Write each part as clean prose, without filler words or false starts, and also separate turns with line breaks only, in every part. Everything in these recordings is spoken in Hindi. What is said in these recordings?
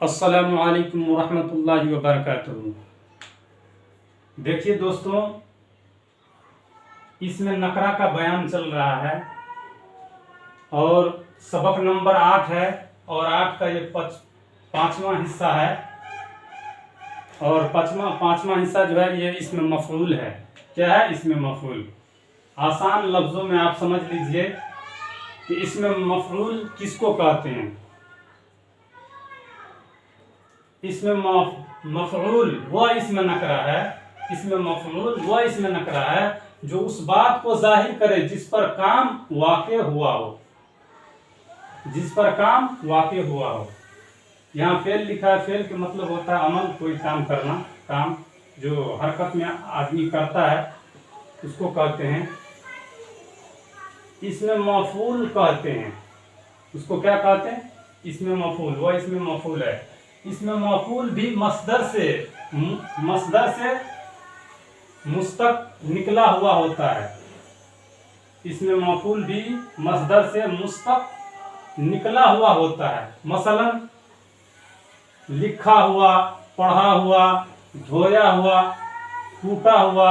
अस्सलामु अलैकुम वरहमतुल्लाहि वबरकातुहू। देखिए दोस्तों, इसमें नकरा का बयान चल रहा है और सबक नंबर 8 है और 8 का ये पांचवा हिस्सा है। और पांचवा हिस्सा जो है ये इसमें मफऊल है। क्या है इसमें मफऊल? आसान लफ्जों में आप समझ लीजिए कि इसमें मफऊल किसको कहते हैं। इसमें मफऊल वह इसमें नकरा है। इसमें मफऊल वह इसमें नकरा है जो उस बात को जाहिर करे जिस पर काम वाक़े हुआ हो। जिस पर काम वाक़े हुआ हो। यहाँ फेल लिखा है। फेल का मतलब होता है अमल, कोई काम करना। काम जो हरकत में आदमी करता है उसको कहते हैं। इसमें मफऊल कहते हैं। उसको क्या कहते हैं? इसमें मफऊल। वह इसमें मफऊल है। इसमें मफऊल भी मस्दर से मुस्तक निकला हुआ होता है। इसमें मफऊल भी मस्दर से मुस्तक निकला हुआ होता है। मसलन लिखा हुआ, पढ़ा हुआ, धोया हुआ, टूटा हुआ,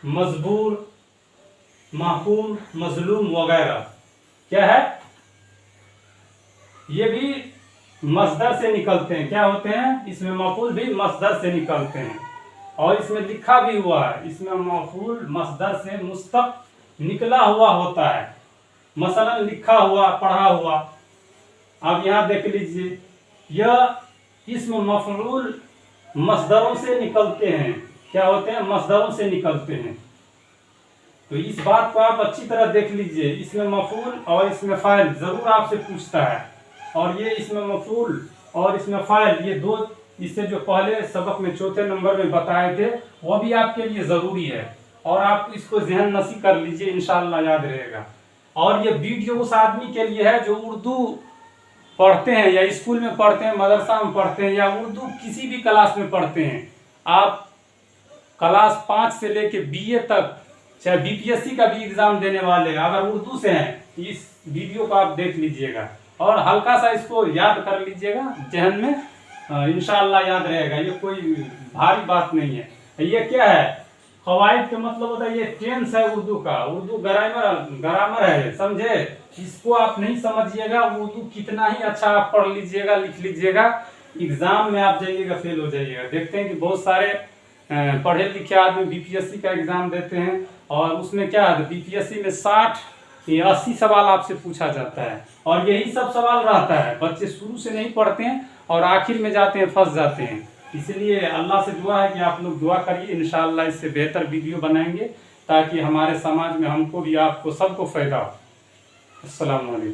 मजबूर, महकूम, मजलूम वगैरह। क्या है? ये भी मस्दर से निकलते हैं। क्या होते हैं? इसमें मफऊल भी मस्दर से निकलते हैं। और इसमें लिखा भी हुआ है। इसमें मफऊल मस्दर से मुस्तक निकला हुआ होता है। मसलन लिखा हुआ, पढ़ा हुआ। आप यहाँ देख लीजिए, यह इसमें मफऊल मस्दरों से निकलते हैं। क्या होते हैं? मस्दरों से निकलते हैं। तो इस बात को आप अच्छी तरह देख लीजिए। इसमें मफऊल और इसमें फाइल जरूर आपसे पूछता है। और ये इसमें मफऊल और इसमें फाइल, ये दो इससे जो पहले सबक में चौथे नंबर में बताए थे वह भी आपके लिए ज़रूरी है। और आप इसको ज़हन नशी कर लीजिए, इंशाअल्लाह याद रहेगा। और ये वीडियो उस आदमी के लिए है जो उर्दू पढ़ते हैं या स्कूल में पढ़ते हैं, मदरसा में पढ़ते हैं या उर्दू किसी भी क्लास में पढ़ते हैं। आप क्लास 5 से लेके BA तक, चाहे BPSC का भी एग्ज़ाम देने वाले अगर उर्दू से हैं, इस वीडियो को आप देख लीजिएगा और हल्का सा इसको याद कर लीजिएगा जहन में। इंशाअल्लाह याद रहेगा। ये कोई भारी बात नहीं है। ये क्या है? क़वाइद का मतलब होता है, ये टेंस है उर्दू का। उर्दू ग्रामर है, समझे? इसको आप नहीं समझिएगा, उर्दू कितना ही अच्छा आप पढ़ लीजिएगा, लिख लीजिएगा, एग्जाम में आप जाइएगा फेल हो जाइएगा। देखते हैं कि बहुत सारे पढ़े लिखे आदमी BPSC का एग्जाम देते हैं और उसमें क्या है, BPSC में 60 या 80 सवाल आपसे पूछा जाता है और यही सब सवाल रहता है। बच्चे शुरू से नहीं पढ़ते हैं और आखिर में जाते हैं, फंस जाते हैं। इसलिए अल्लाह से दुआ है कि आप लोग दुआ करिए, इंशाअल्लाह इससे बेहतर वीडियो बनाएंगे ताकि हमारे समाज में हमको भी, आपको, सबको फ़ायदा हो। अस्सलाम वालेकुम।